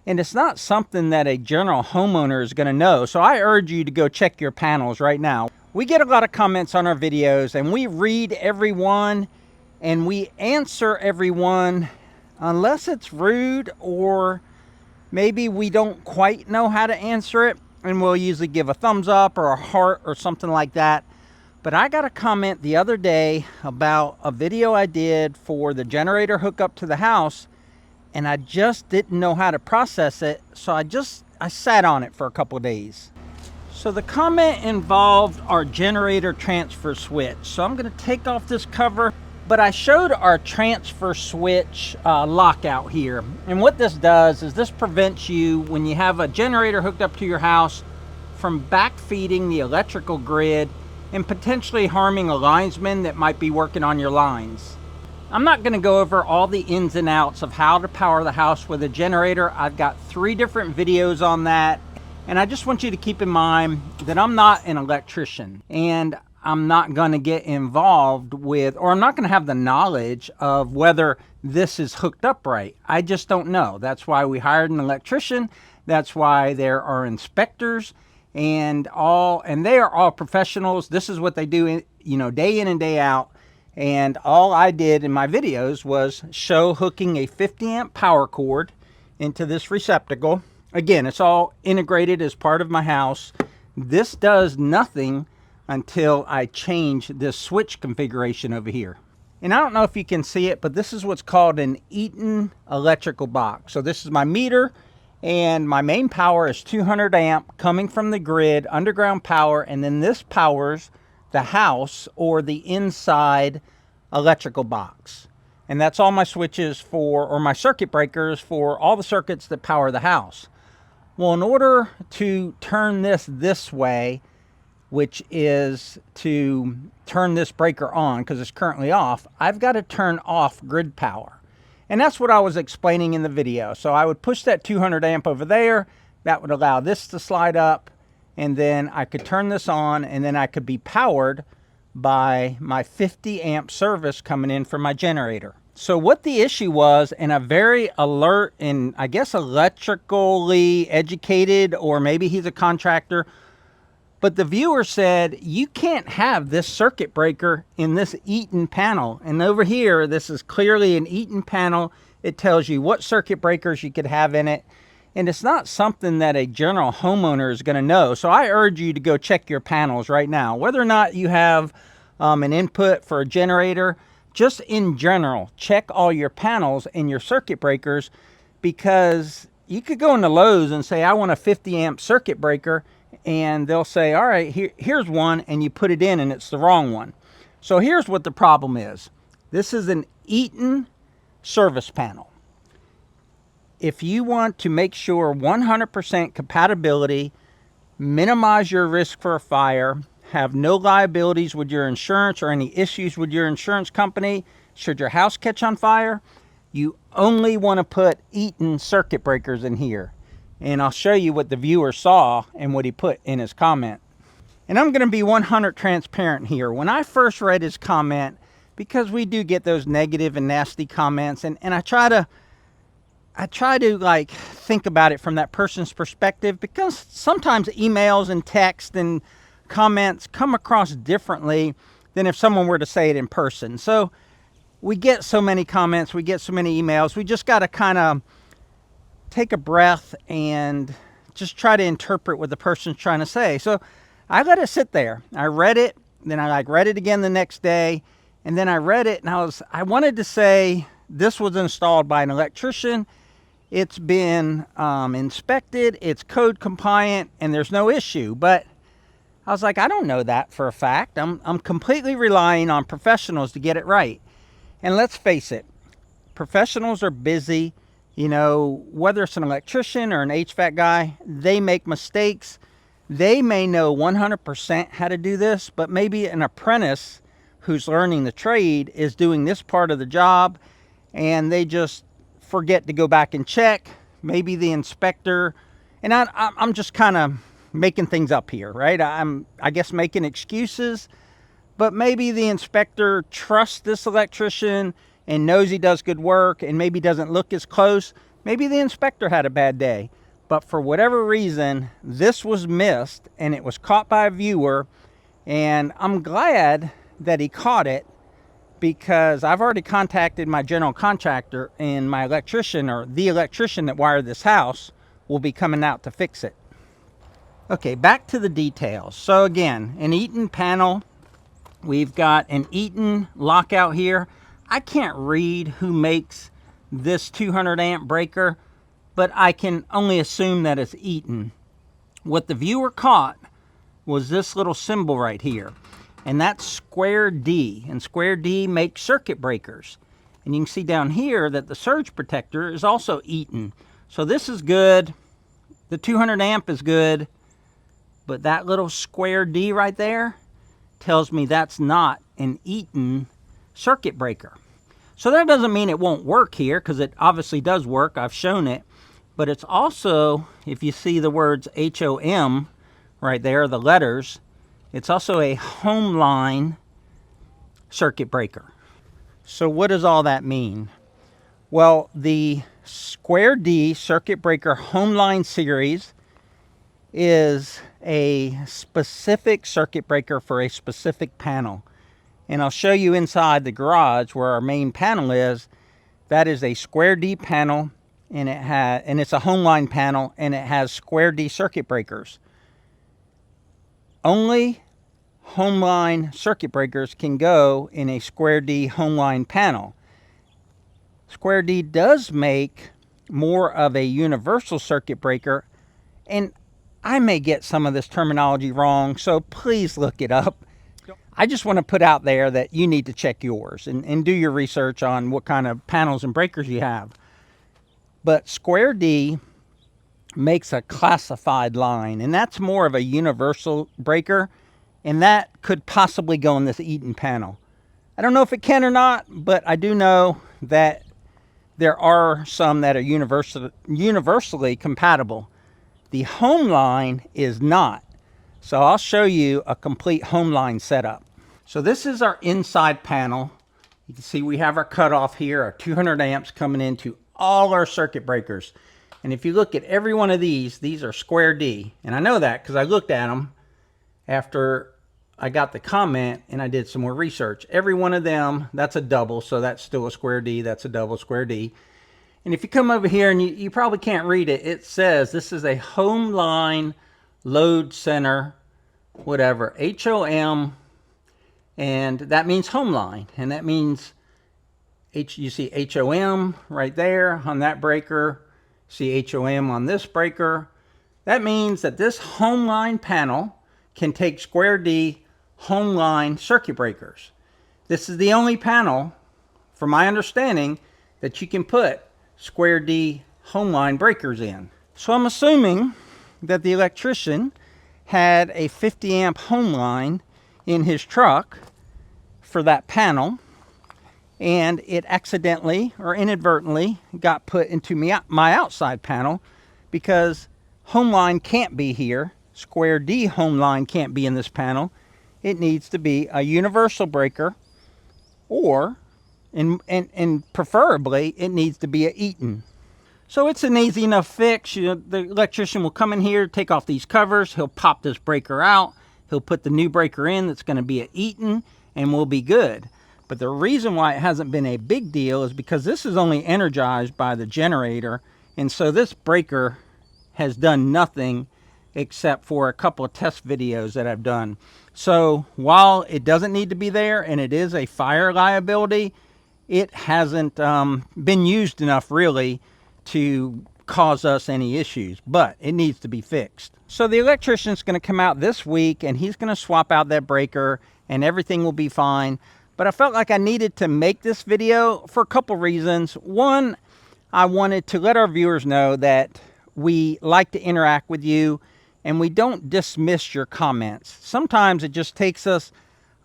and it's not something that a general homeowner is going to know. So I urge you to go check your panels right now. We get a lot of comments on our videos, and we read everyone and we answer everyone unless it's rude or maybe we don't quite know how to answer it, and we'll usually give a thumbs up or a heart or something like that. But I got a comment the other day about a video I did for the generator hookup to the house, and I just didn't know how to process it, so I sat on it for a couple of days. So the comment involved our generator transfer switch. So I'm going to take off this cover, but I showed our transfer switch lockout here. And what this does is this prevents you, when you have a generator hooked up to your house, from backfeeding the electrical grid and potentially harming a linesman that might be working on your lines. I'm not going to go over all the ins and outs of how to power the house with a generator. I've got 3 different videos on that. And I just want you to keep in mind that I'm not an electrician, and I'm not going to get involved with, or I'm not going to have the knowledge of whether this is hooked up right. I just don't know. That's why we hired an electrician. That's why there are inspectors and they are all professionals. This is what they do, day in and day out. And all I did in my videos was show hooking a 50 amp power cord into this receptacle. Again, it's all integrated as part of my house. This does nothing until I change this switch configuration over here. And I don't know if you can see it, but this is what's called an Eaton electrical box. So this is my meter, and my main power is 200 amp coming from the grid, underground power, and then this powers the house or the inside electrical box. And that's all my switches for, or my circuit breakers for all the circuits that power the house. Well, in order to turn this way, which is to turn this breaker on because it's currently off, I've got to turn off grid power. And that's what I was explaining in the video. So I would push that 200 amp over there. That would allow this to slide up, and then I could turn this on, and then I could be powered by my 50 amp service coming in from my generator. So what the issue was, and a very alert and I guess electrically educated, or maybe he's a contractor, but the viewer said, you can't have this circuit breaker in this Eaton panel. And over here, this is clearly an Eaton panel. It tells you what circuit breakers you could have in it. And it's not something that a general homeowner is going to know. So I urge you to go check your panels right now. Whether or not you have an input for a generator, just in general, check all your panels and your circuit breakers, because you could go into Lowe's and say, I want a 50 amp circuit breaker, and they'll say, all right, here's one, and you put it in and it's the wrong one. So here's what the problem is. This is an Eaton service panel. If you want to make sure 100% compatibility, minimize your risk for a fire, have no liabilities with your insurance or any issues with your insurance company should your house catch on fire, you only want to put Eaton circuit breakers in here. And I'll show you what the viewer saw and what he put in his comment. And I'm going to be 100 transparent here. When I first read his comment, because we do get those negative and nasty comments, and I try to like think about it from that person's perspective, because sometimes emails and text and comments come across differently than if someone were to say it in person. So we get so many comments, we get so many emails, we just got to kind of take a breath and just try to interpret what the person's trying to say. So I let it sit there. I read it, then I read it again the next day, and then I read it, and I wanted to say this was installed by an electrician. It's been inspected, it's code compliant, and there's no issue. But I was like, I don't know that for a fact. I'm completely relying on professionals to get it right. And let's face it, professionals are busy. Whether it's an electrician or an HVAC guy, they make mistakes. They may know 100% how to do this, but maybe an apprentice who's learning the trade is doing this part of the job, and they just forget to go back and check. Maybe the inspector, and I'm just kind of making things up here, right? I guess making excuses, but maybe the inspector trusts this electrician and knows he does good work and maybe doesn't look as close. Maybe the inspector had a bad day. But for whatever reason, this was missed and it was caught by a viewer. And I'm glad that he caught it, because I've already contacted my general contractor, and my electrician, or the electrician that wired this house, will be coming out to fix it. Okay, back to the details. So again, an Eaton panel. We've got an Eaton lockout here. I can't read who makes this 200 amp breaker, but I can only assume that it's Eaton. What the viewer caught was this little symbol right here, and that's square D, and square D makes circuit breakers. And you can see down here that the surge protector is also Eaton. So this is good. The 200 amp is good, but that little square D right there tells me that's not an Eaton circuit breaker. So that doesn't mean it won't work here, because it obviously does work. I've shown it. But it's also, if you see the words HOM right there, the letters, it's also a Homeline circuit breaker. So what does all that mean? Well, the Square D circuit breaker Homeline series is a specific circuit breaker for a specific panel. And I'll show you inside the garage where our main panel is. That is a Square D panel, and it's a Homeline panel, and it has Square D circuit breakers. Only Homeline circuit breakers can go in a Square D Homeline panel. Square D does make more of a universal circuit breaker, and I may get some of this terminology wrong, so please look it up. I just want to put out there that you need to check yours and do your research on what kind of panels and breakers you have. But Square D makes a classified line, and that's more of a universal breaker, and that could possibly go in this Eaton panel. I don't know if it can or not, but I do know that there are some that are universally compatible. The Homeline is not. So I'll show you a complete Homeline setup. So this is our inside panel. You can see we have our cutoff here, our 200 amps coming into all our circuit breakers. And if you look at every one of these are Square D. And I know that because I looked at them after I got the comment and I did some more research. Every one of them, that's a double, so that's still a Square D, that's a double Square D. And if you come over here, and you probably can't read it, it says this is a Homeline Load Center, whatever, HOM, and that means Homeline, and that means you see HOM right there on that breaker, see HOM on this breaker. That means that this Homeline panel can take Square D Homeline circuit breakers. This is the only panel, from my understanding, that you can put Square D Homeline breakers in. So I'm assuming that the electrician had a 50 amp Homeline in his truck for that panel, and it accidentally or inadvertently got put into my outside panel, because Homeline can't be here. Square D Homeline can't be in this panel. It needs to be a universal breaker, or and preferably it needs to be a Eaton. So it's an easy enough fix. The electrician will come in here, take off these covers, he'll pop this breaker out, he'll put the new breaker in that's going to be an Eaton, and we'll be good. But the reason why it hasn't been a big deal is because this is only energized by the generator, and so this breaker has done nothing except for a couple of test videos that I've done. So while it doesn't need to be there and it is a fire liability, it hasn't been used enough really to cause us any issues, but it needs to be fixed. So the electrician's going to come out this week, and he's going to swap out that breaker, and everything will be fine. But I felt like I needed to make this video for a couple reasons. One, I wanted to let our viewers know that we like to interact with you, and we don't dismiss your comments. Sometimes it just takes us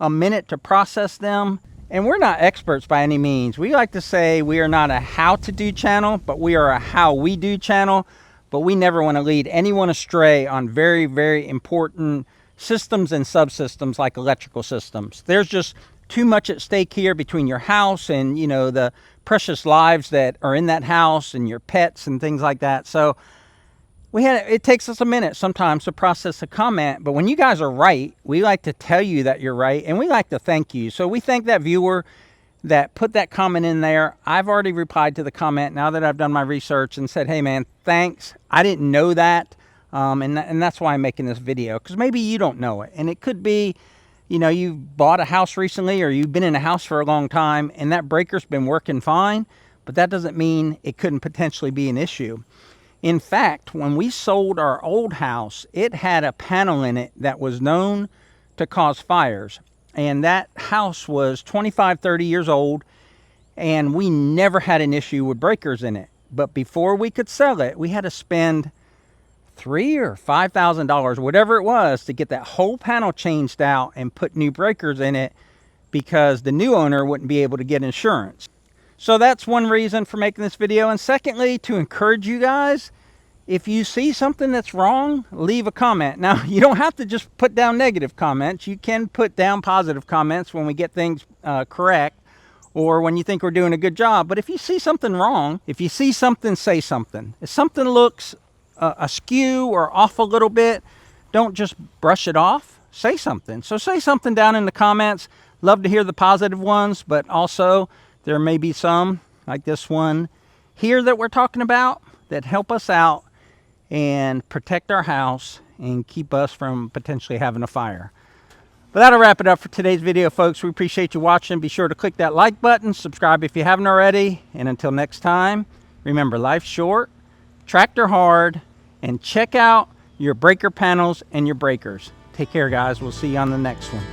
a minute to process them. And we're not experts by any means. We like to say we are not a how-to-do channel, but we are a how-we-do channel. But we never want to lead anyone astray on very, very important systems and subsystems like electrical systems. There's just too much at stake here between your house and, you know, the precious lives that are in that house and your pets and things like that. So it takes us a minute sometimes to process a comment, but when you guys are right, we like to tell you that you're right, and we like to thank you. So we thank that viewer that put that comment in there. I've already replied to the comment now that I've done my research and said, hey man, thanks. I didn't know that. And that's why I'm making this video, because maybe you don't know it. And it could be, you know, you bought a house recently, or you've been in a house for a long time and that breaker's been working fine, but that doesn't mean it couldn't potentially be an issue. In fact, when we sold our old house, it had a panel in it that was known to cause fires. And that house was 25, 30 years old, and we never had an issue with breakers in it. But before we could sell it, we had to spend $3,000 or $5,000, whatever it was, to get that whole panel changed out and put new breakers in it, because the new owner wouldn't be able to get insurance. So that's one reason for making this video. And secondly, to encourage you guys, if you see something that's wrong, leave a comment. Now, you don't have to just put down negative comments. You can put down positive comments when we get things correct, or when you think we're doing a good job. But if you see something wrong, if you see something, say something. If something looks askew or off a little bit, don't just brush it off. Say something. So say something down in the comments. Love to hear the positive ones, but also there may be some, like this one here that we're talking about, that help us out and protect our house and keep us from potentially having a fire. But that'll wrap it up for today's video, folks. We appreciate you watching. Be sure to click that like button, subscribe if you haven't already, and until next time, remember, life's short, tractor hard, and check out your breaker panels and your breakers. Take care, guys. We'll see you on the next one.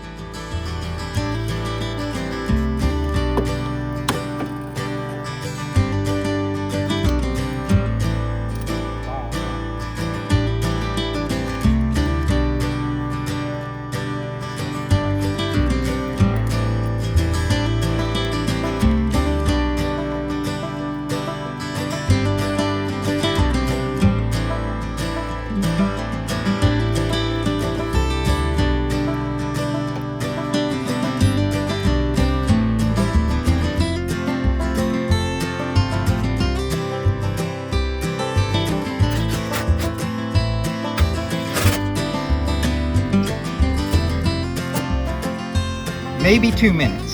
Maybe 2 minutes.